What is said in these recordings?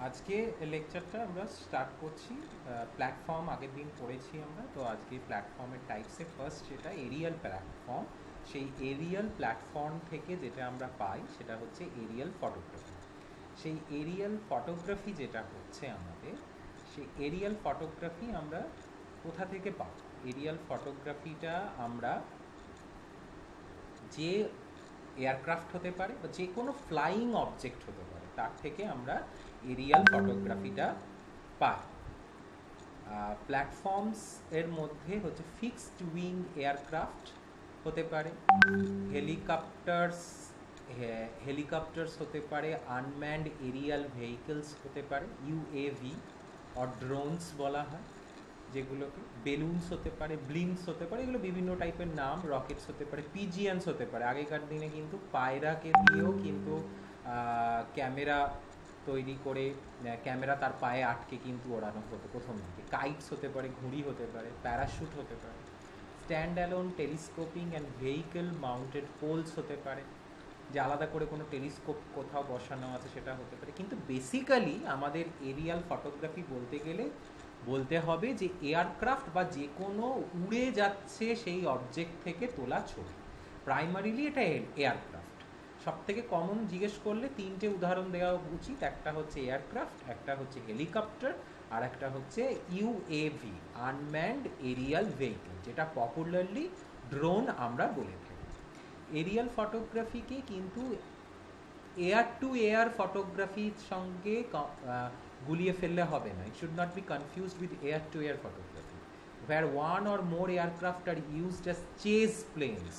আজকে লেকচারটা আমরা স্টার্ট করছি। প্ল্যাটফর্ম আগের দিন পড়েছি আমরা, তো আজকে প্ল্যাটফর্মের টাইপসে ফার্স্ট যেটা এরিয়াল প্ল্যাটফর্ম, সেই এরিয়াল প্ল্যাটফর্ম থেকে যেটা আমরা পাই সেটা হচ্ছে এরিয়াল ফটোগ্রাফি। সেই এরিয়াল ফটোগ্রাফি যেটা হচ্ছে আমাদের, সেই এরিয়াল ফটোগ্রাফি আমরা কোথা থেকে পাব? এরিয়াল ফটোগ্রাফিটা আমরা যে এয়ারক্রাফট হতে পারে বা যে কোনো ফ্লাইং অবজেক্ট হতে পারে তার থেকে আমরা এরিয়াল ফটোগ্রাফিটা পাই। প্ল্যাটফর্মস এর মধ্যে হচ্ছে ফিক্সড উইং এয়ারক্রাফট হতে পারে, হেলিকপ্টার্স হেলিকপ্টার্স হতে পারে, আনম্যান্ড এরিয়াল ভেহিকলস হতে পারে, ইউএভি অর ড্রোনস বলা হয় যেগুলোকে, বেলুনস হতে পারে, ব্লিঙ্কস হতে পারে, এগুলো বিভিন্ন টাইপের নাম, রকেটস হতে পারে, পিজিএনস হতে পারে। আগেকার দিনে কিন্তু পায়রাকে দিয়েও কিন্তু ক্যামেরা তৈরি করে ক্যামেরা তার পায়ে আটকে কিন্তু ওড়ানো হতো প্রথম দিকে। কাইটস হতে পারে, ঘুড়ি হতে পারে, প্যারাশুট হতে পারে, stand alone telescoping and vehicle mounted poles হতে পারে, যে আলাদা করে কোনো টেলিস্কোপ কোথাও বসানো আছে সেটা হতে পারে। কিন্তু বেসিক্যালি আমাদের এরিয়াল ফটোগ্রাফি বলতে গেলে বলতে হবে যে এয়ারক্রাফট বা যে কোনো উড়ে যাচ্ছে সেই অবজেক্ট থেকে তোলা ছবি। প্রাইমারিলি এটা এয়ারক্রাফট। সব থেকে কমন জিজ্ঞেস করলে তিনটে উদাহরণ দেওয়া উচিত, একটা হচ্ছে এয়ারক্রাফট, একটা হচ্ছে হেলিকপ্টার, আর একটা হচ্ছে ইউএভি, আনম্যান্ড এরিয়াল ভেহিকল, যেটা পপুলারলি ড্রোন আমরা বলে থাকি। এরিয়াল ফটোগ্রাফিকে কিন্তু এয়ার টু এয়ার ফটোগ্রাফির সঙ্গে গুলিয়ে ফেললে হবে না। It should not be confused with air two air photography, where one or more aircraft are used as chase planes।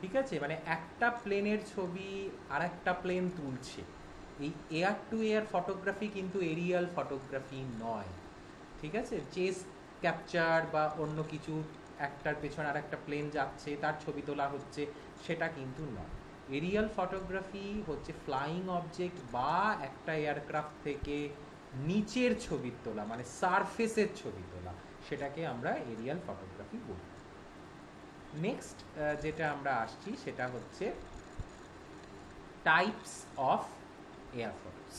ঠিক আছে, মানে একটা প্লেনের ছবি আর একটা প্লেন তুলছে। এই এয়ার টু এয়ার ফটোগ্রাফি কিন্তু এরিয়াল ফটোগ্রাফি নয়। ঠিক আছে, চেস ক্যাপচার বা অন্য কিছু, একটার পেছনে আর একটা প্লেন যাচ্ছে তার ছবি তোলা হচ্ছে, সেটা কিন্তু নয়। এরিয়াল ফটোগ্রাফি হচ্ছে ফ্লাইং অবজেক্ট বা একটা এয়ারক্রাফট থেকে নিচের ছবি তোলা, মানে সারফেসের ছবি তোলা, সেটাকে আমরা এরিয়াল ফটোগ্রাফি বলি। নেক্সট যেটা আমরা আসছি সেটা হচ্ছে টাইপস অফ এয়ার ফটোস।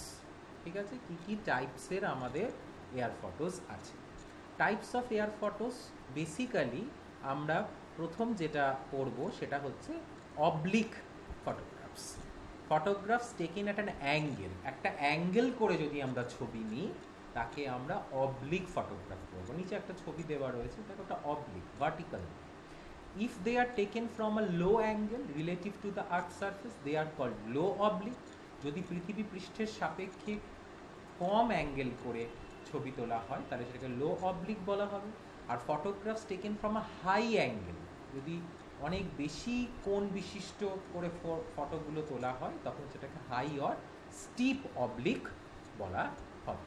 ঠিক আছে, কি কি টাইপসের আমাদের এয়ার ফটোস আছে? Types of air photos basically আমরা প্রথম যেটা পড়বো সেটা হচ্ছে oblique photographs. Photographs taken at an angle, একটা অ্যাঙ্গেল করে যদি আমরা ছবি নিই তাকে আমরা অবলিক ফটোগ্রাফ করবো। নিচে একটা ছবি দেওয়া রয়েছে, তাকে ওটা oblique, vertical. If they are taken from a low angle relative to the earth surface, they are called low oblique। যদি পৃথিবী পৃষ্ঠের সাপেক্ষে কম অ্যাঙ্গেল করে ছবি তোলা হয় তাহলে সেটাকে লো অবলিক বলা হবে। আর photographs taken from a high angle, যদি অনেক বেশি কোণ বিশিষ্ট করে ফটোগুলো তোলা হয় তখন সেটাকে হাই অর স্টিপ অবলিক বলা হবে।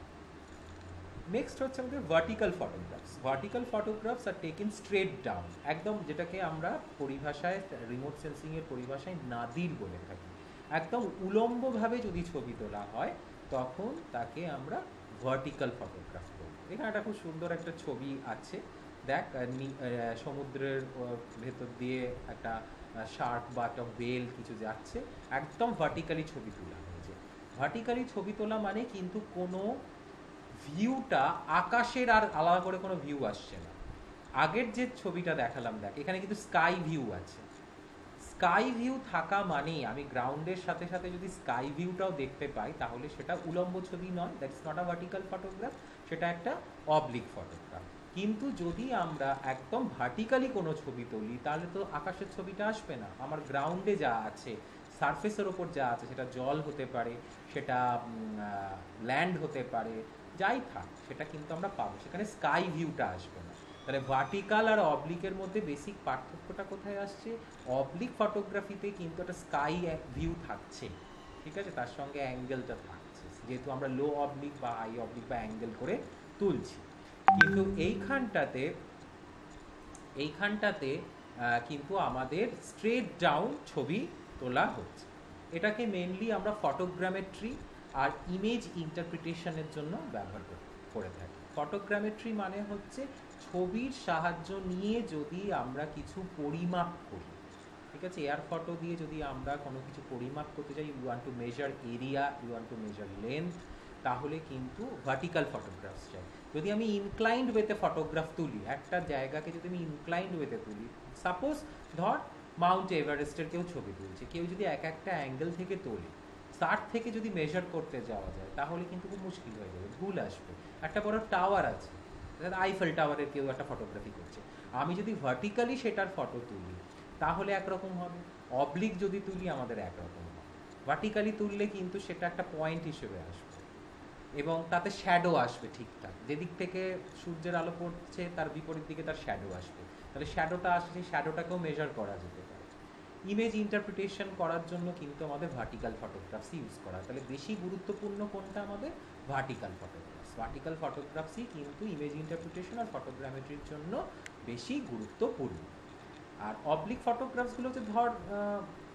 নেক্সট হচ্ছে আমাদের vertical photographs. Vertical photographs are taken straight down, একদম যেটাকে আমরা পরিভাষায়, রিমোট সেন্সিংয়ের পরিভাষায় নাদির বলে থাকি। একদম উলম্বভাবে যদি ছবি তোলা হয় তখন তাকে আমরা ভার্টিক্যাল ফটোগ্রাফ বলব। এখানে একটা খুব সুন্দর একটা ছবি আছে, দেখ সমুদ্রের ভেতর দিয়ে একটা শার্ক বা একটা ওয়েল কিছু যাচ্ছে, একদম ভার্টিক্যালি ছবি তোলা হয়েছে। ভার্টিক্যালি ছবি তোলা মানে কিন্তু কোনো ভিউটা আকাশের আর আলাদা করে কোনো ভিউ আসছে না। আগের যে ছবিটা দেখালাম, দেখ এখানে কিন্তু স্কাই ভিউ আছে। স্কাই ভিউ থাকা মানেই আমি গ্রাউন্ডের সাথে সাথে যদি স্কাই ভিউটাও দেখতে পাই তাহলে সেটা উলম্ব ছবি নয়, that's not a vertical photograph, সেটা একটা অবলিক ফটোগ্রাফ। কিন্তু যদি আমরা একদম ভার্টিক্যালি কোনো ছবি তুলি তাহলে তো আকাশের ছবিটা আসবে না। আমার গ্রাউন্ডে যা আছে, সারফেসের ওপর যা আছে, সেটা জল হতে পারে, সেটা ল্যান্ড হতে পারে, যাই থাক সেটা কিন্তু আমরা পাবো, সেখানে স্কাই ভিউটা আসবে না। তাহলে ভার্টিক্যাল আর অবলিকের মধ্যে বেসিক পার্থক্যটা কোথায় আসছে? অবলিক ফটোগ্রাফিতে কিন্তু একটা স্কাই ভিউ থাকছে, ঠিক আছে, তার সঙ্গে অ্যাঙ্গেলটা থাকছে, যেহেতু আমরা লো অবলিক বা হাই অবলিক বা অ্যাঙ্গেল করে তুলছি। কিন্তু এইখানটাতে কিন্তু আমাদের স্ট্রেট ডাউন ছবি তোলা হচ্ছে। এটাকে মেনলি আমরা ফটোগ্রামেট্রি আর ইমেজ ইন্টারপ্রিটেশনের জন্য ব্যবহার করে থাকি। ফটোগ্রামেট্রি মানে হচ্ছে ছবির সাহায্য নিয়ে যদি আমরা কিছু পরিমাপ করি, ঠিক আছে, এয়ার ফটো দিয়ে যদি আমরা কোনো কিছু পরিমাপ করতে চাই, you want to measure area, you want to measure length, তাহলে কিন্তু ভার্টিক্যাল ফটোগ্রাফস চাই। যদি আমি ইনক্লাইন্ড ওয়েতে ফটোগ্রাফ তুলি, একটা জায়গাকে যদি আমি ইনক্লাইন্ড ওয়েতে তুলি, সাপোজ ধর মাউন্ট এভারেস্টের কেউ ছবি তুলছে, কেউ যদি এক একটা অ্যাঙ্গেল থেকে তোলে, তার থেকে যদি মেজার করতে যাওয়া যায় তাহলে কিন্তু খুব মুশকিল হয়ে যাবে, ভুল আসবে। একটা বড় টাওয়ার আছে, আইফেল টাওয়ারের কেউ একটা ফটোগ্রাফি করছে, আমি যদি ভার্টিক্যালি সেটার ফটো তুলি তাহলে একরকম হবে, অবলিক যদি তুলি আমাদের একরকম হবে। ভার্টিক্যালি তুললে কিন্তু সেটা একটা পয়েন্ট হিসেবে আসবে এবং তাতে শ্যাডো আসবে ঠিকঠাক, যেদিক থেকে সূর্যের আলো পড়ছে তার বিপরীত দিকে তার শ্যাডো আসবে, তাহলে শ্যাডোটা আসে, সেই শ্যাডোটাকেও মেজার করা যেতে পারে। ইমেজ ইন্টারপ্রিটেশন করার জন্য কিন্তু আমাদের ভার্টিক্যাল ফটোগ্রাফসই ইউজ করা, তাহলে বেশি গুরুত্বপূর্ণ কোনটা আমাদের? Vertical photographs. ভার্টিক্যাল ফটোগ্রাফসই কিন্তু ইমেজ ইন্টারপ্রিটেশন আর ফটোগ্রামেট্রির জন্য বেশি গুরুত্বপূর্ণ। আর অবলিক ফটোগ্রাফসগুলো হচ্ছে ধর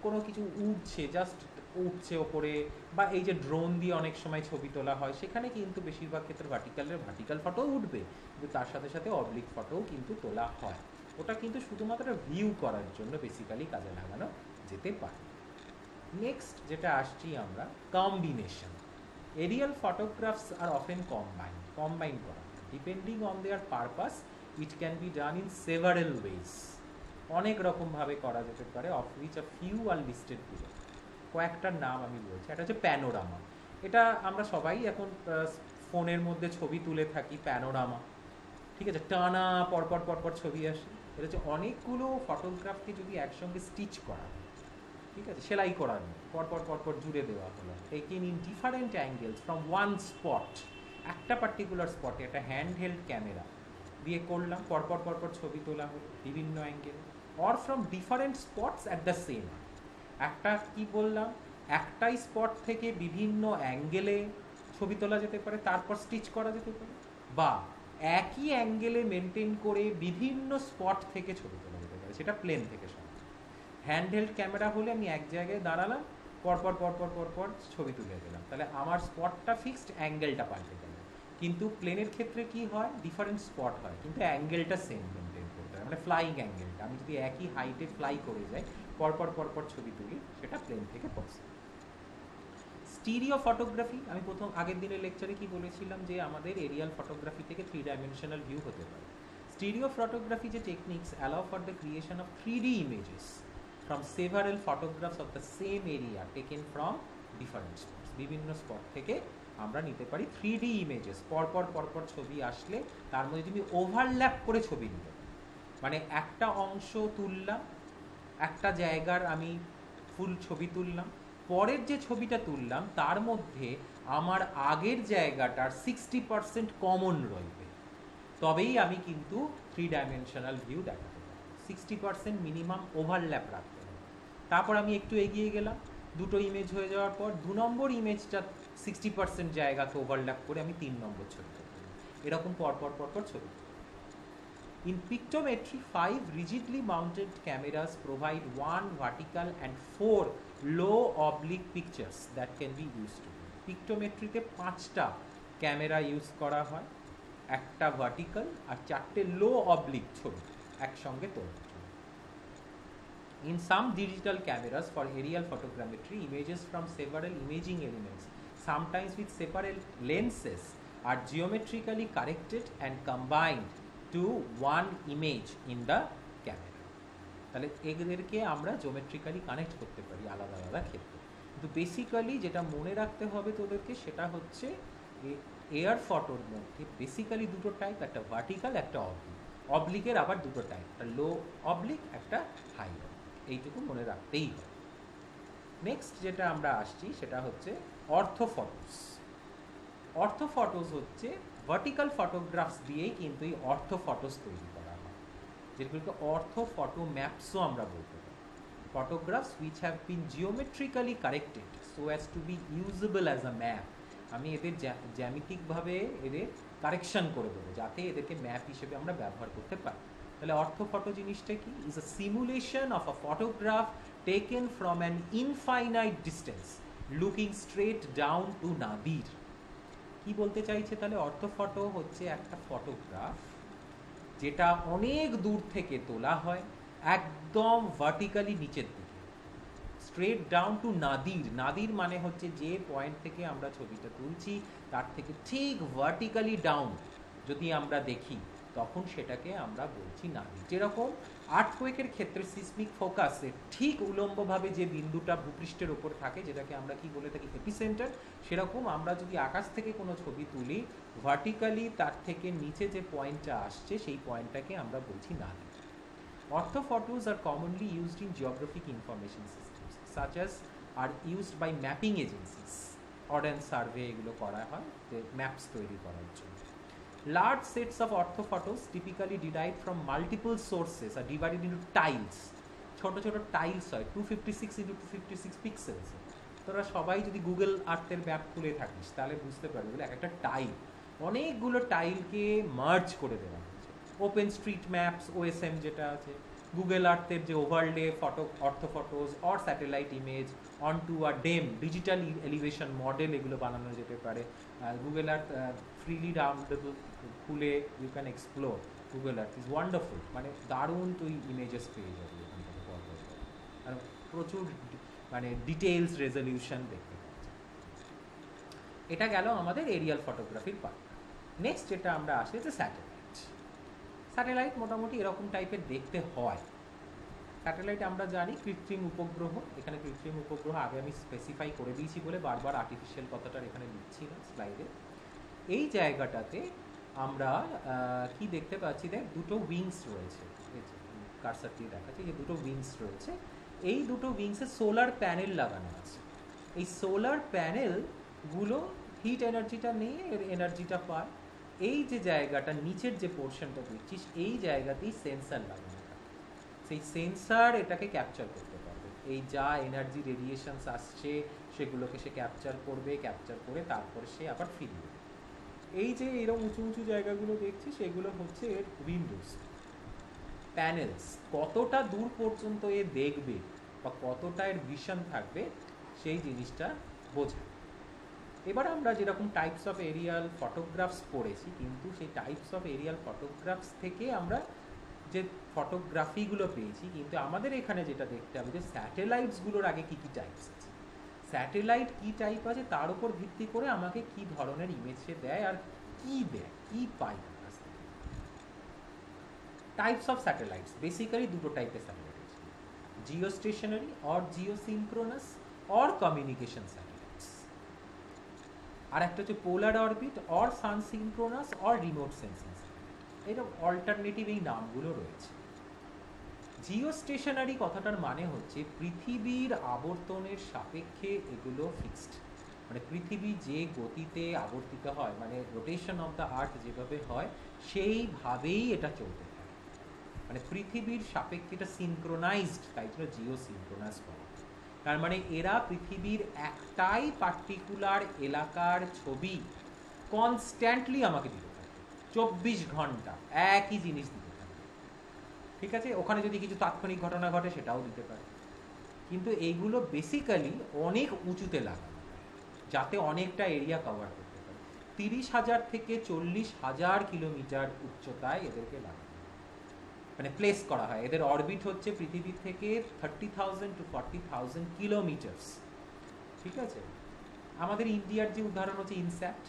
কোনো কিছু উঠছে, জাস্ট উঠছে ওপরে, বা এই যে ড্রোন দিয়ে অনেক সময় ছবি তোলা হয়, সেখানে কিন্তু বেশিরভাগ ক্ষেত্রে ভার্টিক্যাল ফটো উঠবে, কিন্তু তার সাথে সাথে অবলিক ফটোও কিন্তু তোলা হয়। ওটা কিন্তু শুধুমাত্র ভিউ করার জন্য বেসিক্যালি কাজে লাগানো যেতে পারে। নেক্সট যেটা আসছি আমরা, combination. Aerial photographs are often combine করা, depending on their purpose it can be done in several ways. অনেক রকমভাবে করা যেতে পারে, of which a few are listed below. কয়েকটার নাম আমি বলছি। একটা হচ্ছে প্যানোরামা, এটা আমরা সবাই এখন ফোনের মধ্যে ছবি তুলে থাকি, প্যানোরামা, ঠিক আছে, টানা পরপর পরপর ছবি আসে। এটা হচ্ছে অনেকগুলো ফটোগ্রাফকে যদি একসঙ্গে স্টিচ করা হয়, ঠিক আছে, সেলাই করানো, পরপর পরপর জুড়ে দেওয়া হলো, taken in different angles from one spot, একটা পার্টিকুলার স্পটে একটা হ্যান্ড হেল্ড ক্যামেরা দিয়ে করলাম, পরপর পরপর ছবি তোলা হলো বিভিন্ন angle, or from different spots at the same. একটা কি বললাম, একটাই স্পট থেকে বিভিন্ন অ্যাঙ্গেলে ছবি তোলা যেতে পারে, তারপর স্টিচ করা যেতে পারে, বা একই অ্যাঙ্গেলে মেনটেন করে বিভিন্ন স্পট থেকে ছবি তোলা যেতে পারে, সেটা প্লেন থেকে সব। হ্যান্ডহেল্ড ক্যামেরা হলে আমি এক জায়গায় দাঁড়ালাম, পরপর পরপর পরপর ছবি তুলে দিলাম, তাহলে আমার স্পটটা ফিক্সড, অ্যাঙ্গেলটা পাল্টে গেল। কিন্তু প্লেনের ক্ষেত্রে কি হয়, ডিফারেন্ট স্পট হয় কিন্তু অ্যাঙ্গেলটা সেম মেনটেন করতে হয়, মানে ফ্লাইং অ্যাঙ্গেলটা, আমি যদি একই হাইটে ফ্লাই করে যাই, পরপর পরপর ছবি তুলি, সেটা প্লেন থেকে পসিবল। স্টিরিও ফটোগ্রাফি, আমি প্রথম আগের দিনের লেকচারে কি বলেছিলাম যে আমাদের এরিয়াল ফটোগ্রাফি থেকে 3 ডাইমেনশনাল ভিউ হতে পারে। স্টিরিও ফটোগ্রাফি যে techniques allow for the creation of 3D images from several photographs of the same area taken from different spots, বিভিন্ন স্পট থেকে আমরা নিতে পারি 3D ইমেজেস, পরপর পরপর ছবি আসলে তার মধ্যে তুমি ওভারল্যাপ করে ছবি নিতে পারো, মানে একটা অংশ তুললাম, একটা জায়গার আমি ফুল ছবি তুললাম, পরের যে ছবিটা তুললাম তার মধ্যে আমার আগের জায়গাটার 60% কমন রইবে, তবেই আমি কিন্তু 3 ডাইমেনশনাল ভিউ দেখাতে পারবো। 60% মিনিমাম ওভারল্যাপ রাখতে হবে। তারপর আমি একটু এগিয়ে গেলাম, দুটো ইমেজ হয়ে যাওয়ার পর 2 নম্বর ইমেজটা 60% জায়গাকে ওভারল্যাপ করে আমি 3 নম্বর ছবি তুলব, এরকম পরপর পরপর ছবি। In pictometry, 5 rigidly mounted cameras provide 1 vertical and 4 low oblique pictures that can be used to. Pictometry-তে 5টা ক্যামেরা ইউজ করা হয়, একটা ভার্টিক্যাল আর 4টে লো অবলিক ছবি একসঙ্গে তোলার জন্য। In some digital cameras for aerial photogrammetry, images from several imaging elements, sometimes with separate lenses, are geometrically corrected and combined to one image in the camera. তাহলে এদেরকে আমরা জিওমেট্রিক্যালি কানেক্ট করতে পারি আলাদা আলাদা ক্ষেত্রে, কিন্তু বেসিক্যালি যেটা মনে রাখতে হবে তোদেরকে সেটা হচ্ছে এয়ার ফটোর মধ্যে বেসিক্যালি দুটো টাইপ, একটা ভার্টিক্যাল একটা অবলিক, অবলিকের আবার দুটো টাইপ, একটা লো অবলিক একটা হাই অবলিক, এইটুকু মনে রাখতেই হবে। নেক্সট যেটা আমরা আসছি সেটা হচ্ছে অর্থোফটোস। অর্থোফটোস হচ্ছে ভার্টিক্যাল ফটোগ্রাফস দিয়েই কিন্তু এই অর্থোফটোস তৈরি করা হয়, যেগুলোকে অর্থোফটো ম্যাপসও আমরা বলতে পারি। Photographs which have been geometrically corrected so as to be usable as a map, আমি এদের জ্যামিতিকভাবে এদের কারেকশন করে দেবো যাতে এদেরকে ম্যাপ হিসেবে আমরা ব্যবহার করতে পারি। তাহলে অর্থোফটো জিনিসটা কি? Is a simulation of a photograph taken from an infinite distance looking straight down to Nadir. কি বলতে চাইছে তাহলে? অর্থোফটো হচ্ছে একটা ফটোগ্রাফ যেটা অনেক দূর থেকে তোলা হয়, একদম ভার্টিক্যালি নিচের দিকে, straight down to Nadir. Nadir মানে হচ্ছে যে পয়েন্ট থেকে আমরা ছবিটা তুলছি তার থেকে ঠিক ভার্টিক্যালি ডাউন যদি আমরা দেখি তখন সেটাকে আমরা বলছি নাদির। যেরকম আর্থকোয়েকের ক্ষেত্রে সিসমিক ফোকাসে ঠিক উলম্বভাবে যে বিন্দুটা ভূপৃষ্ঠের ওপর থাকে যেটাকে আমরা কি বলে থাকি এপিসেন্টার, সেরকম আমরা যদি আকাশ থেকে কোনো ছবি তুলি ভার্টিক্যালি তার থেকে নিচে যে পয়েন্টটা আসছে সেই পয়েন্টটাকে আমরা বলছি Nadir. Orthophotos are commonly used in geographic information systems such as are used by mapping agencies. Ordnance survey এগুলো করা হয় ম্যাপস তৈরি করার জন্য। Large sets of orthophotos typically derived from multiple sources are divided into tiles. ছোট ছোট tiles হয় 256 into 256 pixels. তোরা সবাই যদি গুগল আর্থের ম্যাপ খুলে থাকিস তাহলে বুঝতে পারবি এক একটা টাইল, অনেকগুলো টাইলকে মার্জ করে দেওয়া হয়েছে। ওপেন স্ট্রিট ম্যাপস ওএসএম যেটা আছে, গুগল আর্থের যে overlay photo orthophotos or satellite image on to আর ডেম ডিজিটাল এলিভেশন মডেল এগুলো বানানো যেতে পারে। গুগল আর্থ ফ্রিলি ডাউনলোডেবল, খুলে you can explore. Google Earth is wonderful, মানে দারুণ তুই ইমেজেস পেয়ে যাবি এখান থেকে আর প্রচুর মানে ডিটেলস রেজলিউশন দেখতে পাওয়া যায়। এটা গেল আমাদের এরিয়াল ফটোগ্রাফির পার্ট। নেক্সট যেটা আমরা আসি হচ্ছে স্যাটেলাইট। স্যাটেলাইট মোটামুটি এরকম টাইপের দেখতে হয়। স্যাটেলাইট আমরা জানি কৃত্রিম উপগ্রহ। এখানে কৃত্রিম উপগ্রহ আগে আমি স্পেসিফাই করে দিয়েছি বলে বারবার আর্টিফিশিয়াল কথাটা এখানে লিখছি না স্লাইডে। এই জায়গাটাতে আমরা কি দেখতে পাচ্ছি, দেখ দুটো উইংস রয়েছে, কারসারটি দেখাচ্ছে যে দুটো উইংস রয়েছে। এই দুটো উইংসে সোলার প্যানেল লাগানো আছে। এই সোলার প্যানেলগুলো হিট এনার্জিটা নিয়ে এর এনার্জিটা পায়। এই যে জায়গাটা নিচের যে পোর্শনটা দেখছিস এই জায়গাতেই সেন্সার লাগানো থাকে। সেই সেন্সার এটাকে ক্যাপচার করতে পারবে। এই যা এনার্জি রেডিয়েশনস আসছে সেগুলোকে সে ক্যাপচার করবে, ক্যাপচার করে তারপরে সে আবার ফিরবে। এই যে এরকম উঁচু উঁচু জায়গাগুলো দেখছি সেগুলো হচ্ছে এর উইন্ডোজ প্যানেলস। কতটা দূর পর্যন্ত এ দেখবে বা কতটা এর ভিশন থাকবে সেই জিনিসটা বোঝায়। এবার আমরা যেরকম টাইপস অফ এরিয়াল ফটোগ্রাফস পড়েছি, কিন্তু সেই টাইপস অফ এরিয়াল ফটোগ্রাফস থেকে আমরা যে ফটোগ্রাফিগুলো পেয়েছি, কিন্তু আমাদের এখানে যেটা দেখতে হবে যে স্যাটেলাইটসগুলোর আগে কী কী টাইপস আছে, স্যাটেলাইট কী টাইপ আছে তার উপর ভিত্তি করে আমাকে কী ধরনের ইমেজ সে দেয় আর কী দেয়, কী পাই। টাইপস অফ স্যাটেলাইটস বেসিক্যালি দুটো টাইপের স্যাটেলাইট আছে, geostationary or geosynchronous or communication satellites. আর একটা হচ্ছে polar orbit or sun synchronous or remote sensing satellite. এরকম অল্টারনেটিভ এই নামগুলো রয়েছে। জিও স্টেশনারি কথাটার মানে হচ্ছে পৃথিবীর আবর্তনের সাপেক্ষে এগুলো ফিক্সড, মানে পৃথিবী যে গতিতে আবর্তিত হয়, মানে রোটেশন অফ দ্য আর্থ যেভাবে হয় সেইভাবেই এটা চলতে থাকে, মানে পৃথিবীর সাপেক্ষে এটা সিনক্রোনাইজড, তাই জন্য জিও সিনক্রোনাস বলা। তার মানে এরা পৃথিবীর একটাই পার্টিকুলার এলাকার ছবি কনস্ট্যান্টলি আমাকে দিতে থাকে, 24 ঘন্টা একই জিনিস দিতে থাকে। ঠিক আছে, ওখানে যদি কিছু তাৎক্ষণিক ঘটনা ঘটে সেটাও দিতে পারে, কিন্তু এইগুলো বেসিক্যালি অনেক উঁচুতে লাগানো যাতে অনেকটা এরিয়া কভার করতে পারে। 30,000 থেকে 40,000 কিলোমিটার উচ্চতায় এদেরকে লাগানো, মানে প্লেস করা হয়। এদের অরবিট হচ্ছে পৃথিবী থেকে 30,000 to 40,000 কিলোমিটার্স। ঠিক আছে, আমাদের ইন্ডিয়ার যে উদাহরণ হচ্ছে INSAT,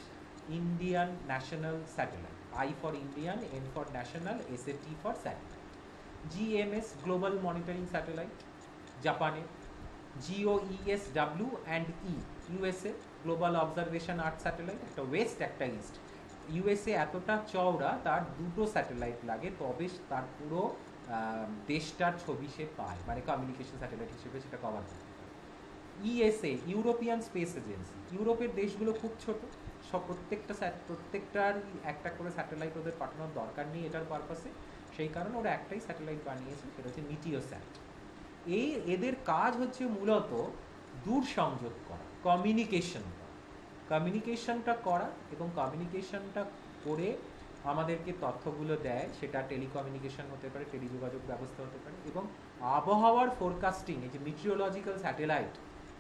Indian national satellite, I for Indian, N for national, SAT for satellite. GMS global monitoring satellite জাপানের, GOESW and USA global observation earth satellite, একটা ওয়েস্ট একটা ইস্ট। ইউএসএ এতটা চওড়া তার দুটো স্যাটেলাইট লাগে তবে তার পুরো দেশটার ছবি সে পায়, মানে কমিউনিকেশন স্যাটেলাইট হিসেবে সেটা কভার করতে পারে। ইএসএ ইউরোপিয়ান স্পেস এজেন্সি, ইউরোপের দেশগুলো খুব ছোট, সব প্রত্যেকটার একটা করে স্যাটেলাইট ওদের পাঠানোর দরকার নেই এটার পারপাসে, সেই কারণে ওরা একটাই স্যাটেলাইট বানিয়েছে, সেটা হচ্ছে মিটিওস্যাট। এদের কাজ হচ্ছে মূলত দূর সংযোগ করা, কমিউনিকেশনটা করা এবং কমিউনিকেশনটা করে আমাদেরকে তথ্যগুলো দেয়, সেটা টেলিকমিউনিকেশন হতে পারে, টেলিযোগাযোগ ব্যবস্থা হতে পারে, এবং আবহাওয়ার ফোরকাস্টিং, এই যে মিটিওরোলজিক্যাল স্যাটেলাইট,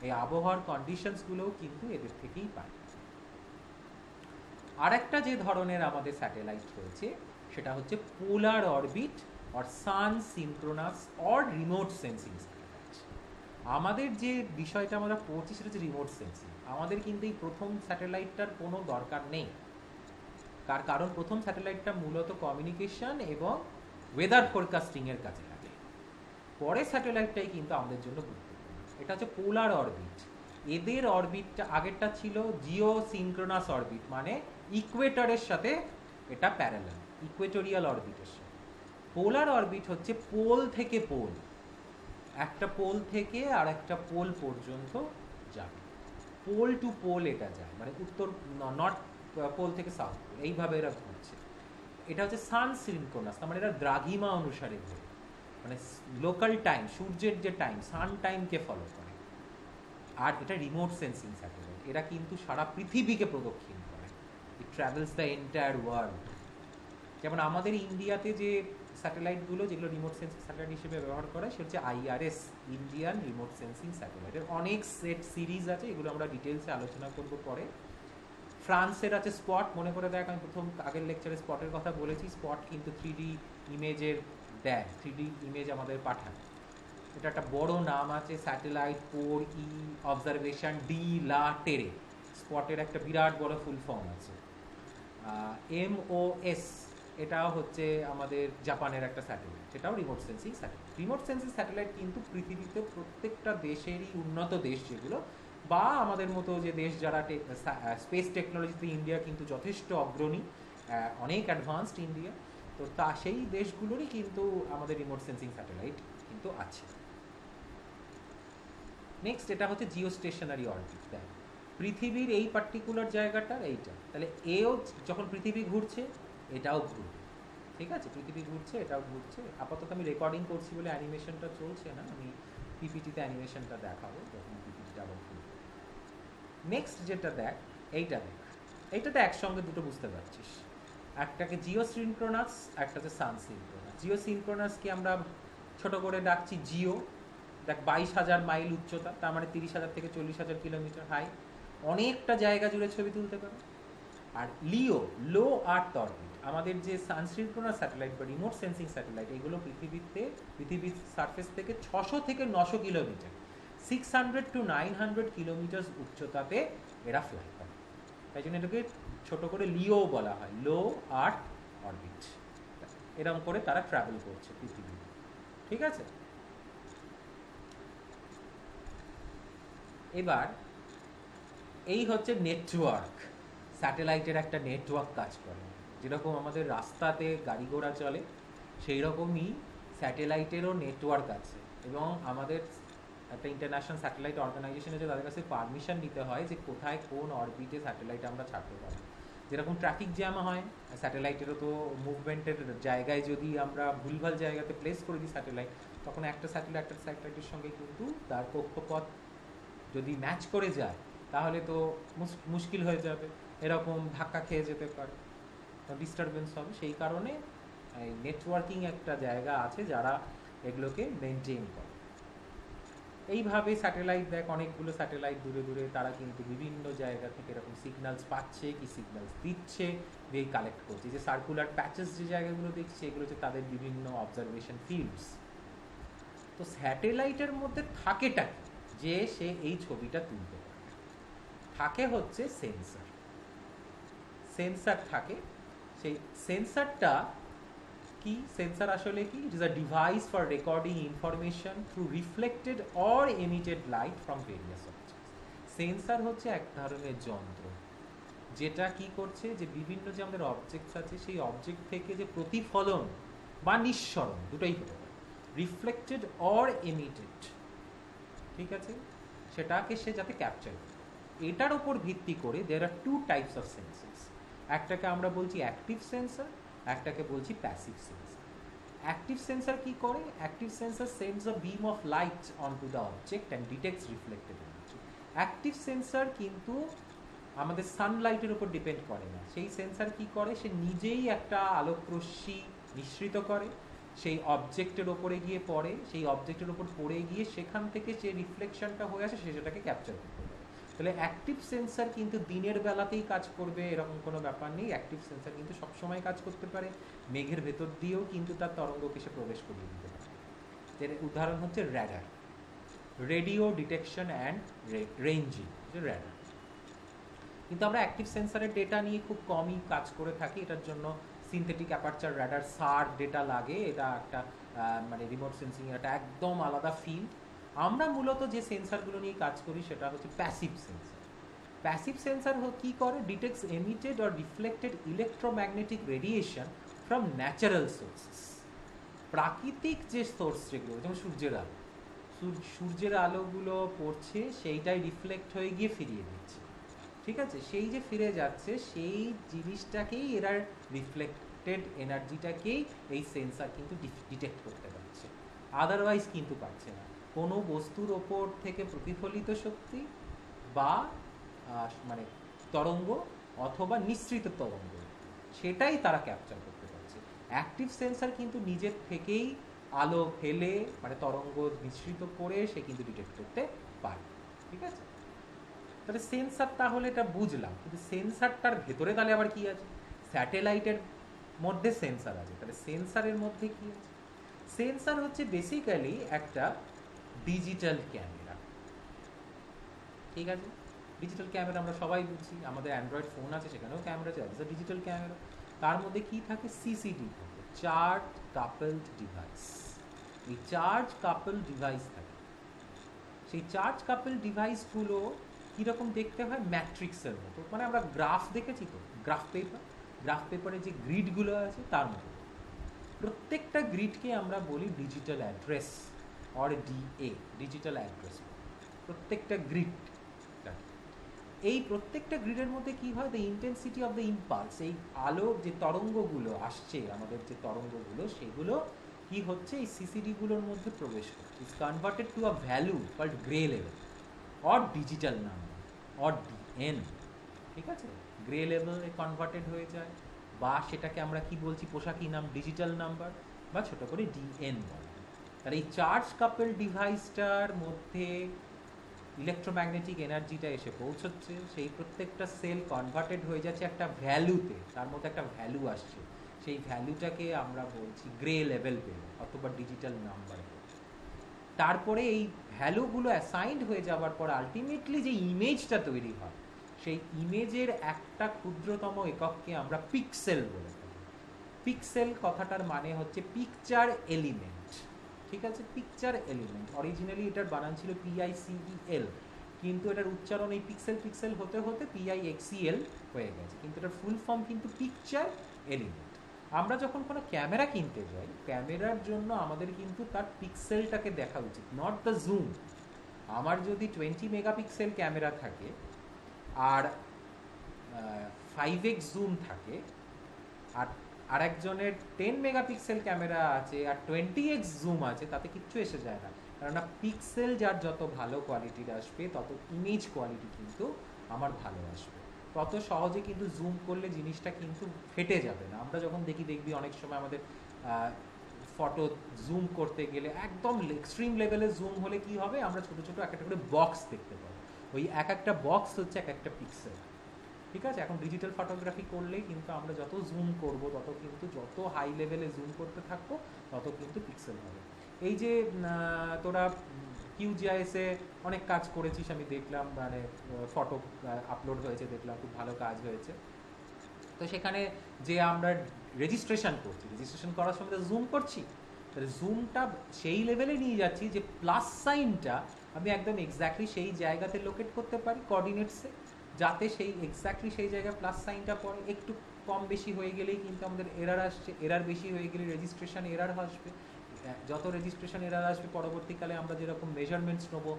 এই আবহাওয়ার কন্ডিশনসগুলোও কিন্তু এদের থেকেই পায়। আরেকটা যে ধরনের আমাদের স্যাটেলাইট রয়েছে সেটা হচ্ছে polar orbit or sun synchronous or remote sensing satellite. আমাদের যে বিষয়টা আমরা পড়ছি সেটা হচ্ছে রিমোট সেন্সিং। আমাদের কিন্তু এই প্রথম স্যাটেলাইটটার কোনো দরকার নেই, কারণ প্রথম স্যাটেলাইটটা মূলত কমিউনিকেশন এবং ওয়েদার ফোরকাস্টিংয়ের কাজে লাগে। পরে স্যাটেলাইটটাই কিন্তু আমাদের জন্য গুরুত্বপূর্ণ। এটা হচ্ছে পোলার অরবিট। এদের অরবিটটা আগেরটা ছিল জিও সিনক্রোনাস অরবিট, মানে ইকুয়েটরের সাথে এটা প্যারালাল, ইকুয়েটোরিয়াল অরবিটের সাথে। পোলার অরবিট হচ্ছে পোল থেকে পোল, একটা পোল থেকে আর একটা পোল পর্যন্ত যাবে, পোল টু পোল এটা যায়, মানে উত্তর নর্থ পোল থেকে সাউথ পোল, এইভাবে এরা ঘুরছে। এটা হচ্ছে সান সিনক্রোনাস, তার মানে এটা দ্রাঘিমা অনুসারে ঘুরে, মানে লোকাল টাইম, সূর্যের যে টাইম, সান টাইমকে ফলো করে। আর এটা রিমোট সেন্সিং স্যাটেলাইট, এরা কিন্তু সারা পৃথিবীকে প্রদক্ষিণ করে, ইট ট্রাভেলস দ্য এন্টায়ার ওয়ার্ল্ড। যেমন আমাদের ইন্ডিয়াতে যে স্যাটেলাইটগুলো যেগুলো রিমোট সেন্সিং স্যাটেলাইট হিসেবে ব্যবহার করে সেটা হচ্ছে IRS, ইন্ডিয়ান রিমোট সেন্সিং স্যাটেলাইটের অনেক সেট সিরিজ আছে, এগুলো আমরা ডিটেলসে আলোচনা করব পরে। ফ্রান্সের আছে স্পট, মনে করে দেখ আমি প্রথম আগের লেকচারে স্পটের কথা বলেছি, স্পট কিন্তু 3D ইমেজের দেয়, 3D ইমেজ আমাদের পাঠায়। এটা একটা বড় নাম আছে, satellite for observation de la টেরে, স্পটের একটা বিরাট বড় ফুল ফর্ম আছে। MOS, এটাও হচ্ছে আমাদের জাপানের একটা স্যাটেলাইট, সেটাও remote sensing satellite. Remote sensing satellite কিন্তু পৃথিবীতে প্রত্যেকটা দেশেরই, উন্নত দেশ যেগুলো বা আমাদের মতো যে দেশ যারা স্পেস টেকনোলজিতে ইন্ডিয়া কিন্তু যথেষ্ট অগ্রণী, অনেক অ্যাডভান্সড ইন্ডিয়া, তো সেই দেশগুলোরই কিন্তু আমাদের রিমোট সেন্সিং স্যাটেলাইট কিন্তু আছে। নেক্সট এটা হচ্ছে জিও স্টেশনারি অরবিট। দেখ পৃথিবীর এই পার্টিকুলার জায়গাটার এইটা, তাহলে এও যখন পৃথিবী ঘুরছে এটাও ঘুরবে, ঠিক আছে, পৃথিবী ঘুরছে এটাও ঘুরছে। আপাতত আমি রেকর্ডিং করছি বলে অ্যানিমেশনটা চলছে না, আমি পিপিটিতে অ্যানিমেশনটা দেখাবো যখন পিপিটিটা আবার খুলবে। নেক্সট যেটা দেখ, এইটাতে একসঙ্গে দুটো বুঝতে পারছিস, একটাকে জিও সিনক্রোনাস, একটা হচ্ছে সান সিনক্রোনাস। জিও সিনক্রোনাসকে আমরা ছোট করে ডাকছি জিও। দেখ 22,000 মাইল উচ্চতা, তার মানে 30,000 থেকে 40,000 কিলোমিটার হাই, অনেকটা জায়গা জুড়ে ছবি তুলতে পারে। আর লিও, লো আর্থ অরবিট, আমাদের যে সানসিনক্রোনাস স্যাটেলাইট বা রিমোট সেন্সিং স্যাটেলাইট, এগুলো পৃথিবীর সারফেস থেকে 600 থেকে 900 কিলোমিটার, 600 to 900 কিলোমিটার উচ্চতাতে এরা ফ্লাই করে, তাই জন্য এটাকে ছোট করে লিও বলা হয়, লো আর্থ অরবিট। এরকম করে তারা ট্রাভেল করছে পৃথিবীতে, ঠিক আছে। এবার এই হচ্ছে নেটওয়ার্ক, স্যাটেলাইটের একটা নেটওয়ার্ক কাজ করে, যেরকম আমাদের রাস্তাতে গাড়ি ঘোড়া চলে সেই রকমই স্যাটেলাইটেরও নেটওয়ার্ক আছে। এবং আমাদের একটা ইন্টারন্যাশনাল স্যাটেলাইট অর্গানাইজেশন আছে, তাদের কাছে পারমিশন নিতে হয় যে কোথায় কোন অরবিটে স্যাটেলাইট আমরা ছাড়তে পারি। যেরকম ট্রাফিক জ্যাম হয়, স্যাটেলাইটেরও তো মুভমেন্টের জায়গায় যদি আমরা ভুলভাল জায়গাতে প্লেস করে দিই স্যাটেলাইট, তখন একটা স্যাটেলাইটের সঙ্গে কিন্তু তার কক্ষপথ যদি ম্যাচ করে যায় তাহলে তো মুশকিল হয়ে যাবে, এরকম ধাক্কা খেয়ে যেতে পারে, ডিস্টারবেন্স হবে। সেই কারণে নেটওয়ার্কিং একটা জায়গা আছে যারা এগুলোকে মেনটেন করে। এইভাবে স্যাটেলাইট দেখ, অনেকগুলো স্যাটেলাইট দূরে দূরে, তারা কিন্তু বিভিন্ন জায়গা থেকে এরকম সিগন্যালস পাচ্ছে কি সিগন্যালস দিচ্ছে, দিয়ে কালেক্ট করছে। যে সার্কুলার প্যাচেস যে জায়গাগুলো দেখছি এগুলো হচ্ছে তাদের বিভিন্ন অবজারভেশন ফিল্ডস। তো স্যাটেলাইটের মধ্যে থাকেটা কি যে সে এই ছবিটা তুলতে পারে, থাকে হচ্ছে সেন্সার। সেন্সার থাকে, সেই সেন্সারটা কি, সেন্সার আসলে কি, it is a device for recording information through reflected or emitted light from various objects. Sensor হচ্ছে এক ধরনের যন্ত্র যেটা কি করছে, যে বিভিন্ন যে আমাদের অবজেক্টস আছে সেই অবজেক্ট থেকে যে প্রতিফলন বা নিঃসরণ দুটোই হতে পারে, রিফ্লেক্টেড অর এমিটেড, ঠিক আছে, সেটাকে সে যাতে ক্যাপচার করে। এটার উপর ভিত্তি করে দেয়ার আর টু টাইপস অফ সেন্সার্স, একটাকে আমরা বলছি অ্যাক্টিভ সেন্সার, একটাকে বলছি প্যাসিভ সেন্সার। অ্যাক্টিভ সেন্সার কি করে, active sensor sends a beam of light onto the object and detects reflected energy. Active sensor কিন্তু আমাদের সানলাইটের উপর ডিপেন্ড করে না, সেই সেন্সার কি করে, সে নিজেই একটা আলোকরশ্মি নিঃসৃত করে, সেই অবজেক্টের ওপরে গিয়ে পড়ে, সেই অবজেক্টের ওপর পড়ে গিয়ে সেখান থেকে যে রিফ্লেকশনটা হয়ে আসে সে সেটাকে ক্যাপচার করতে পারে। তাহলে অ্যাক্টিভ সেন্সার কিন্তু দিনের বেলাতেই কাজ করবে এরকম কোনো ব্যাপার নেই, অ্যাক্টিভ সেন্সার কিন্তু সবসময় কাজ করতে পারে, মেঘের ভেতর দিয়েও কিন্তু তার তরঙ্গকে সে প্রবেশ করিয়ে দিতে পারে। এর উদাহরণ হচ্ছে radar. Radio detection and ranging, radar. কিন্তু আমরা অ্যাক্টিভ সেন্সারের ডেটা নিয়ে খুব কমই কাজ করে থাকি। এটার জন্য সিনথেটিক অ্যাপারচার র্যাডার সার ডেটা লাগে। এটা একটা মানে রিমোট সেন্সিং, এটা একদম আলাদা ফিল্ড। আমরা মূলত যে সেন্সারগুলো নিয়ে কাজ করি সেটা হচ্ছে প্যাসিভ সেন্সার। প্যাসিভ সেন্সার কি করে? Detects emitted or reflected electromagnetic radiation from natural sources. প্রাকৃতিক যে সোর্স যেগুলো, যেমন সূর্যের আলো, সূর্যের আলোগুলো পড়ছে, সেইটাই রিফ্লেক্ট হয়ে গিয়ে ফিরিয়ে দিচ্ছে, ঠিক আছে? সেই যে ফিরে যাচ্ছে সেই জিনিসটাকেই এরা রিফ্লেক্টেড এনার্জিটাকেই এই সেন্সার কিন্তু ডিটেক্ট করতে পারছে, আদারওয়াইজ কিন্তু পারছে না। কোনো বস্তুর ওপর থেকে প্রতিফলিত শক্তি বা মানে তরঙ্গ অথবা নিঃসৃত তরঙ্গ, সেটাই তারা ক্যাপচার করতে পারছে। অ্যাক্টিভ সেন্সার কিন্তু নিজের থেকেই আলো ফেলে মানে তরঙ্গ মিশ্রিত করে সে কিন্তু ডিটেক্ট করতে পারে, ঠিক আছে? তাহলে সেন্সার, তাহলে এটা বুঝলাম, কিন্তু সেন্সারটার ভেতরে তাহলে আবার কি আছে? স্যাটেলাইটের মধ্যে সেন্সার আছে, তাহলে সেন্সারের মধ্যে কি আছে? সেন্সার হচ্ছে বেসিক্যালি একটা ডিজিটাল ক্যামেরা, ঠিক আছে? ডিজিটাল ক্যামেরা আমরা সবাই বুঝি, আমাদের অ্যান্ড্রয়েড ফোন আছে সেখানেও ক্যামেরা আছে, ডিজিটাল ক্যামেরা। তার মধ্যে কি থাকে? সিসিডি থাকে, চার্জ কাপলড ডিভাইস। এই চার্জ কাপল ডিভাইস থাকে। সেই চার্জ কাপল ডিভাইসগুলো কীরকম দেখতে হয়? ম্যাট্রিক্সের মতো, মানে আমরা গ্রাফ দেখেছি তো, গ্রাফ পেপারে যে গ্রিডগুলো আছে তার মতো। প্রত্যেকটা গ্রিডকে আমরা বলি digital address or DA, digital address. প্রত্যেকটা গ্রিড, এই প্রত্যেকটা গ্রিডের মধ্যে কি হয়? The intensity of the impulse, এই আলোর যে তরঙ্গগুলো আসছে, আমাদের যে তরঙ্গগুলো, সেগুলো কি হচ্ছে? এই সিসিডিগুলোর মধ্যে প্রবেশ করছে, is converted to a value called grey level or digital number or DN, ঠিক আছে? গ্রে লেভেলে কনভার্টেড হয়ে যায়, বা সেটাকে আমরা কি বলছি, পোশাকি নাম ডিজিটাল নাম্বার, বা ছোট করে ডিএন বলে। তাহলে এই চার্জ কাপল ডিভাইসটার মধ্যে ইলেকট্রোম্যাগনেটিক এনার্জিটা এসে পৌঁছচ্ছে, সেই প্রত্যেকটা সেল কনভার্টেড হয়ে যাচ্ছে একটা ভ্যালুতে, তার মধ্যে একটা ভ্যালু আসছে, সেই ভ্যালুটাকে আমরা বলছি গ্রে লেভেল পেল অথবা ডিজিটাল নাম্বার। তারপরে এই ভ্যালুগুলো অ্যাসাইন্ড হয়ে যাওয়ার পর আলটিমেটলি যে ইমেজটা তৈরি হয়, সেই ইমেজের একটা ক্ষুদ্রতম একককে আমরা পিক্সেল বলে থাকি। পিক্সেল কথাটার মানে হচ্ছে পিকচার এলিমেন্ট, ঠিক আছে? পিকচার এলিমেন্ট, অরিজিনালি এটার বানান ছিল PICEL, কিন্তু এটার উচ্চারণ এই পিক্সেল পিক্সেল হতে হতে PIXEL হয়ে গেছে, কিন্তু এটার ফুল ফর্ম কিন্তু পিকচার এলিমেন্ট। আমরা যখন কোনো ক্যামেরা কিনতে যাই, ক্যামেরার জন্য আমাদের কিন্তু তার পিক্সেলটাকে দেখা উচিত, নট দ্য জুম। আমার যদি 20 মেগাপিক্সেল ক্যামেরা থাকে আর 5x জুম থাকে, আর আরেকজনের 10 মেগাপিক্সেল ক্যামেরা আছে আর 20x জুম আছে, তাতে কিচ্ছু এসে যায় না, কেননা পিক্সেল যার যত ভালো কোয়ালিটির আসবে তত ইমেজ কোয়ালিটি কিন্তু আমার ভালো আসবে। তত সহজে কিন্তু জুম করলে জিনিসটা কিন্তু ফেটে যাবে না। আমরা যখন দেখবি অনেক সময় আমাদের ফটো জুম করতে গেলে একদম এক্সট্রিম লেভেলে জুম হলে কি হবে? আমরা ছোটো ছোটো এক একটা করে বক্স দেখতে পাবো, ওই এক একটা বক্স হচ্ছে এক একটা পিক্সেল, ঠিক আছে? এখন ডিজিটাল ফটোগ্রাফি করলেই কিন্তু আমরা যত জুম করব তত কিন্তু, যত হাই লেভেলে জুম করতে থাকবো তত কিন্তু পিক্সেল হবে। এই যে তোরা QGIS-এ অনেক কাজ করেছিস, আমি দেখলাম, মানে ফটো আপলোড হয়েছে, দেখলাম খুব ভালো কাজ হয়েছে। তো সেখানে যে আমরা রেজিস্ট্রেশন করছি, রেজিস্ট্রেশন করার সময় তো জুম করছি, তাহলে জুমটা সেই লেভেলে নিয়ে যাচ্ছি যে প্লাস সাইনটা আমি একদম এক্স্যাক্টলি সেই জায়গাতে লোকেট করতে পারি কোঅর্ডিনেটসে, যাতে সেই এক্স্যাক্টলি সেই জায়গায় প্লাস সাইনটা পড়ে। একটু কম বেশি হয়ে গেলেই কিন্তু আমাদের এরার আসছে, এরার বেশি হয়ে গেলে রেজিস্ট্রেশন এরার আসবে। যত রেজিস্ট্রেশন এরার আসবে, পরবর্তীকালে আমরা যেরকম মেজারমেন্টস নেবো,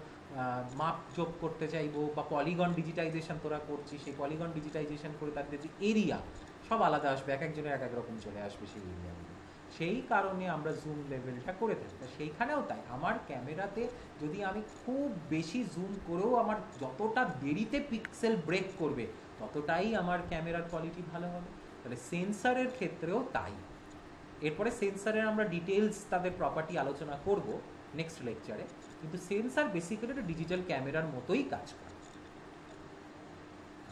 মাপ যোগ করতে চাইবো, বা পলিগন ডিজিটাইজেশন তোরা করছিস, সেই পলিগন ডিজিটাইজেশন করে তাদের যে এরিয়া সব আলাদা আসবে, এক একজনের এক এক রকম চলে আসবে সেই এরিয়াগুলো। সেই কারণে আমরা জুম লেভেলটা করে থাকি। সেইখানেও তাই, আমার ক্যামেরাতে যদি আমি খুব বেশি জুম করেও আমার যতটা দেরিতে পিক্সেল ব্রেক করবে ততটাই আমার ক্যামেরার কোয়ালিটি ভালো হবে। তাহলে সেন্সারের ক্ষেত্রেও তাই। এরপরে সেন্সারের আমরা ডিটেলস, তাদের প্রপার্টি আলোচনা করব নেক্সট লেকচারে, কিন্তু সেন্সার বেসিক্যালি একটা ডিজিটাল ক্যামেরার মতোই কাজ করে।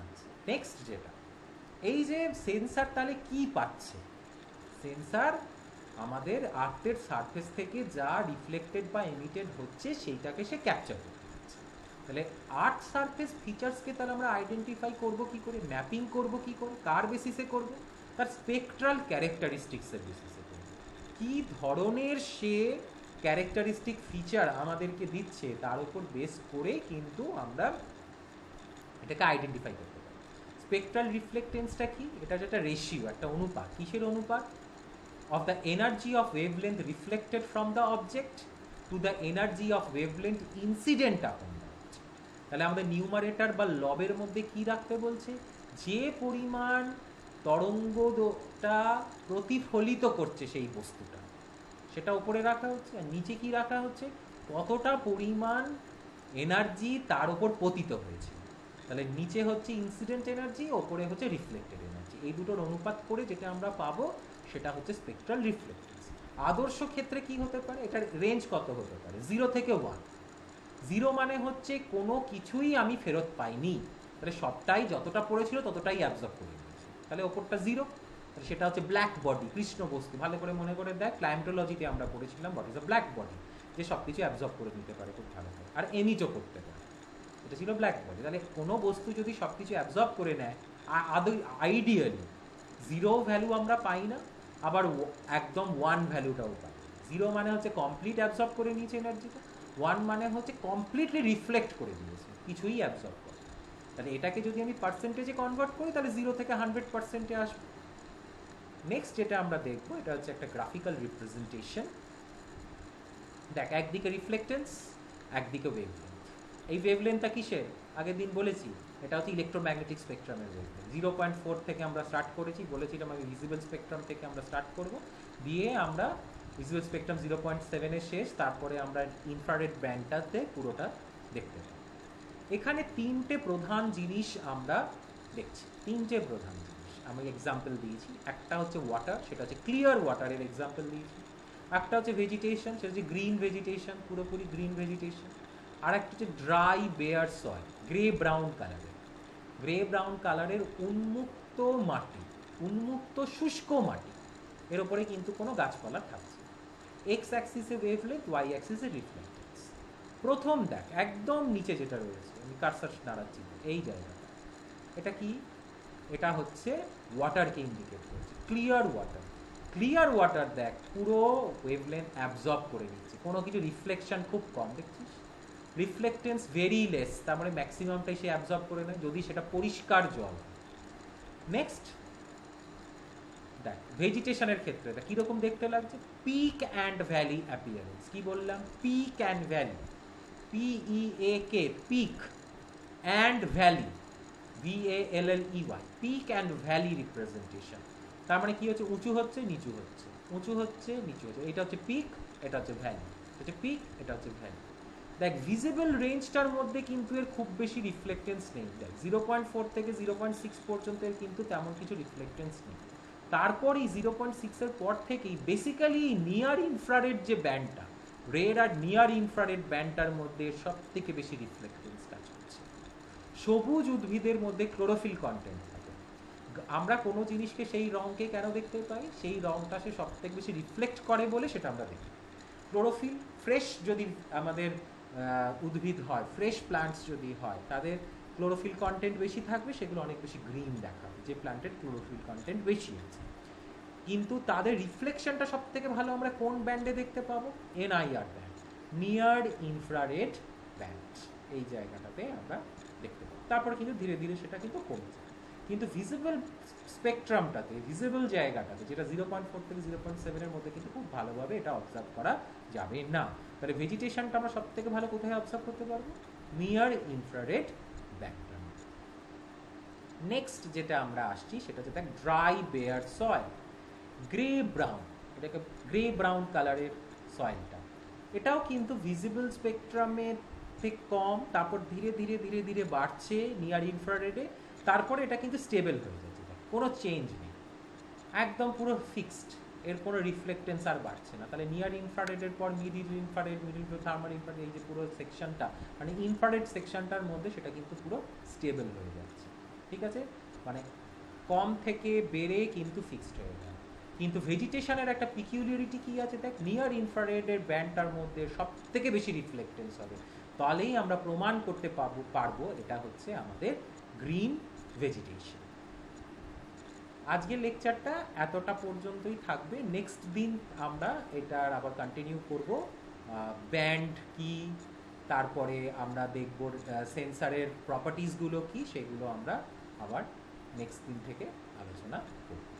আচ্ছা, নেক্সট যেটা, এই যে সেন্সার তাহলে কি পাচ্ছে? সেন্সার আমাদের আর্থের সারফেস থেকে যা রিফ্লেক্টেড বা এমিটেড হচ্ছে সেইটাকে সে ক্যাপচার করতে পারছে। তাহলে আর্থ সারফেস ফিচার্সকে তাহলে আমরা আইডেন্টিফাই করব কি করে, ম্যাপিং করব কি করে, কার বেসিসে করব, তার স্পেকট্রাল ক্যারেক্টারিস্টিক্সের বেসিসে করব। কি ধরনের সে ক্যারেক্টারিস্টিক ফিচার আমাদেরকে দিচ্ছে তার উপর বেস করে কিন্তু আমরা এটাকে আইডেন্টিফাই করতে পারি। স্পেকট্রাল রিফ্লেক্টেন্সটা কি? এটা যেটা রেশিও, একটা অনুপাত। কিসের অনুপাত? of the energy of wavelength reflected from the object to the energy of wavelength incident upon the object. তাহলে আমাদের নিউমারেটর বা লবের মধ্যে কি রাখতে বলছে? যে পরিমাণ তরঙ্গটা প্রতিফলিত করছে সেই বস্তুটা, সেটা উপরে রাখা হচ্ছে। আর নিচে কি রাখা হচ্ছে? কতটা পরিমাণ এনার্জি তার উপর পতিত হয়েছে। তাহলে নিচে হচ্ছে ইনসিডেন্ট এনার্জি, ওপরে হচ্ছে রিফ্লেক্টেড এনার্জি। এই দুটোর অনুপাত করে যেটা আমরা পাবো সেটা হচ্ছে স্পেকট্রাল রিফ্লেক্টেন্স। আদর্শ ক্ষেত্রে কি হতে পারে? এটার রেঞ্জ কত হতে পারে? 0 থেকে 1। 0 মানে হচ্ছে কোনো কিছুই আমি ফেরত পাইনি, তাহলে সবটাই যতটা পড়েছিল ততটাই অ্যাবজর্ব করে নিয়েছে, তাহলে ওপরটা 0। তাহলে সেটা হচ্ছে ব্ল্যাক বডি, কৃষ্ণ বস্তু। ভালো করে মনে করে দেখ, ক্লাইমেটোলজিতে আমরা পড়েছিলাম body is a black body, যে সব কিছু অ্যাবজর্ব করে নিতে পারে খুব ভালো করে, আর এমিটও করতে পারে। এটা ছিল ব্ল্যাক বডি। তাহলে কোনো বস্তু যদি সব কিছু অ্যাবজর্ব করে নেয়, আইডিয়ালি 0 ভ্যালু আমরা পাই না, আবার একদম 1 ভ্যালুটাও পাই। 0 মানে হচ্ছে কমপ্লিট অ্যাবজর্ব করে নিয়েছে এনার্জিটা, 1 মানে হচ্ছে কমপ্লিটলি রিফ্লেক্ট করে দিয়েছে, কিছুই অ্যাবজর্ব করে। তাহলে এটাকে যদি আমি পার্সেন্টেজে কনভার্ট করি তাহলে 0 থেকে 100%-এ আসবে। নেক্সট যেটা আমরা দেখবো এটা হচ্ছে একটা গ্রাফিক্যাল রিপ্রেজেন্টেশন। দেখ, একদিকে রিফ্লেক্টেন্স, একদিকে ওয়েভলেন্থ। এই ওয়েভলেন্থটা কিসের? আগের দিন বলেছি এটা হচ্ছে ইলেকট্রোম্যাগনেটিক স্পেকট্রামের ওয়েভলেন্থ। 0.4 থেকে আমরা স্টার্ট করেছি, বলেছিলাম আমি ভিজিবল স্পেকট্রাম থেকে আমরা স্টার্ট করব, দিয়ে আমরা ভিজিবল স্পেকট্রাম 0.7-এর শেষ, তারপরে আমরা ইনফ্রারেড ব্যান্ডটাতে পুরোটা দেখতে পাই। এখানে 3টে প্রধান জিনিস আমরা দেখছি, 3টে প্রধান জিনিস আমি এক্সাম্পল দিয়েছি। একটা হচ্ছে ওয়াটার, সেটা হচ্ছে ক্লিয়ার ওয়াটারের এক্সাম্পল দিয়েছি। একটা হচ্ছে ভেজিটেশন, সেটা হচ্ছে গ্রিন ভেজিটেশন, পুরোপুরি গ্রিন ভেজিটেশন। আর একটা হচ্ছে dry bare soil, grey brown কালারের, গ্রে ব্রাউন কালারের উন্মুক্ত মাটি, উন্মুক্ত শুষ্ক মাটি, এর উপরে কিন্তু কোনো গাছপালা থাকছে। এক্স অ্যাক্সিসে ওয়েভলেন্থ, ওয়াই অ্যাক্সিসে রিফ্লেক্টেন্স। প্রথম দেখ, একদম নিচে যেটা রয়েছে, আমি কারসার নাড়াচ্ছি, এই জায়গাটা, এটা কি? এটা হচ্ছে ওয়াটারকে ইন্ডিকেট করছে, ক্লিয়ার ওয়াটার। ক্লিয়ার ওয়াটার দেখ পুরো ওয়েভলেন্থ অ্যাবজর্ব করে নিচ্ছে, কোনো কিছু রিফ্লেকশন খুব কম, দেখছিস? রিফ্লেক্টেন্স ভেরি লেস, তার মানে ম্যাক্সিমামটাই সে অ্যাবজর্ব করে নেয় যদি সেটা পরিষ্কার জল। নেক্সট দেখ, ভেজিটেশনের ক্ষেত্রে এটা কীরকম দেখতে লাগছে? Peak and valley appearance. কি বললাম? Peak and valley, PEAK, peak and valley, VALLEY, peak and valley representation. তার মানে কি হচ্ছে? উঁচু হচ্ছে, নিচু হচ্ছে, উঁচু হচ্ছে, নিচু হচ্ছে। এটা হচ্ছে পিক, এটা হচ্ছে ভ্যালি, এটা হচ্ছে পিক, এটা হচ্ছে ভ্যালি। দেখ, ভিজিবল রেঞ্জটার মধ্যে কিন্তু এর খুব বেশি রিফ্লেক্টেন্স নেই। দেখ 0.4 থেকে 0.6 পর্যন্ত এর কিন্তু তেমন কিছু রিফ্লেক্টেন্স নেই। তারপরেই 0.6-এর পর থেকেই বেসিক্যালি নিয়ার ইনফ্রারেড যে ব্যান্ডটা, রেড আর নিয়ার ইনফ্রারেড ব্যান্ডটার মধ্যে সব থেকে বেশি রিফ্লেক্টেন্স কাজ করছে। সবুজ উদ্ভিদের মধ্যে ক্লোরোফিল কন্টেন্ট থাকে। আমরা কোনো জিনিসকে সেই রঙকে কেন দেখতে পাই? সেই রঙটা সে সব থেকে বেশি রিফ্লেক্ট করে বলে সেটা আমরা দেখি। ক্লোরোফিল ফ্রেশ যদি আমাদের উদ্ভিদ হয়, ফ্রেশ প্লান্টস যদি হয়, তাদের ক্লোরোফিল কন্টেন্ট বেশি থাকবে, সেগুলো অনেক বেশি গ্রিন দেখাবে, যে প্ল্যান্টের ক্লোরোফিল কন্টেন্ট বেশি আছে। কিন্তু তাদের রিফ্লেকশনটা সব থেকে ভালো আমরা কোন ব্যান্ডে দেখতে পাবো? NIR band, near infrared band, এই জায়গাটাতে আমরা দেখতে পাবো। তারপরে কিন্তু ধীরে ধীরে সেটা কিন্তু কমে যায়। কিন্তু ভিজিবল স্পেকট্রামটাতে, ভিজিবল জায়গাটাতে, যেটা 0.4 থেকে 0.7-এর মধ্যে কিন্তু খুব ভালোভাবে এটা অবজার্ভ করা যাবে না। তাহলে ভেজিটেশনটা আমরা সব থেকে ভালো কোথায় অবজার্ভ করতে পারবো? নিয়ার ইনফ্রারেড ব্যান্ডটার মধ্যে। নেক্সট যেটা আমরা আসছি সেটা হচ্ছে দেখ, dry bare soil, grey brown, এটাকে গ্রে ব্রাউন কালারের সয়েলটা, এটাও কিন্তু ভিজিবল স্পেকট্রামের থেকে কম, তারপর ধীরে ধীরে ধীরে ধীরে বাড়ছে নিয়ার ইনফ্রারেডে, তারপরে এটা কিন্তু স্টেবল হয়ে যাচ্ছে, কোনো চেঞ্জ নেই, একদম পুরো ফিক্সড, এর কোনো রিফ্লেক্টেন্স আর বাড়ছে না। তাহলে নিয়ার ইনফ্রারেডের পর middle infrared, middle to thermal infrared, এই যে পুরো সেকশনটা, মানে ইনফ্রারেড সেকশনটার মধ্যে সেটা কিন্তু পুরো স্টেবল হয়ে যাচ্ছে। ঠিক আছে, মানে কম থেকে বেড়ে কিন্তু ফিক্সড হয়ে যায়। কিন্তু ভেজিটেশনের একটা পিকিউলিয়ারিটি কি আছে দেখ, নিয়ার ইনফ্রারেডের ব্যান্ডটার মধ্যে সব থেকে বেশি রিফ্লেক্টেন্স হবে, তাহলেই আমরা প্রমাণ করতে পারবো এটা হচ্ছে আমাদের গ্রিন ভেজিটেশন। আজকের লেকচারটা এতটা পর্যন্তই থাকবে। নেক্সট দিন আমরা এটার আবার কন্টিনিউ করব, ব্যান্ড কি, তারপরে আমরা দেখব সেন্সারের প্রপার্টিসগুলো কি, সেগুলো আমরা আবার নেক্সট দিন থেকে আলোচনা করব।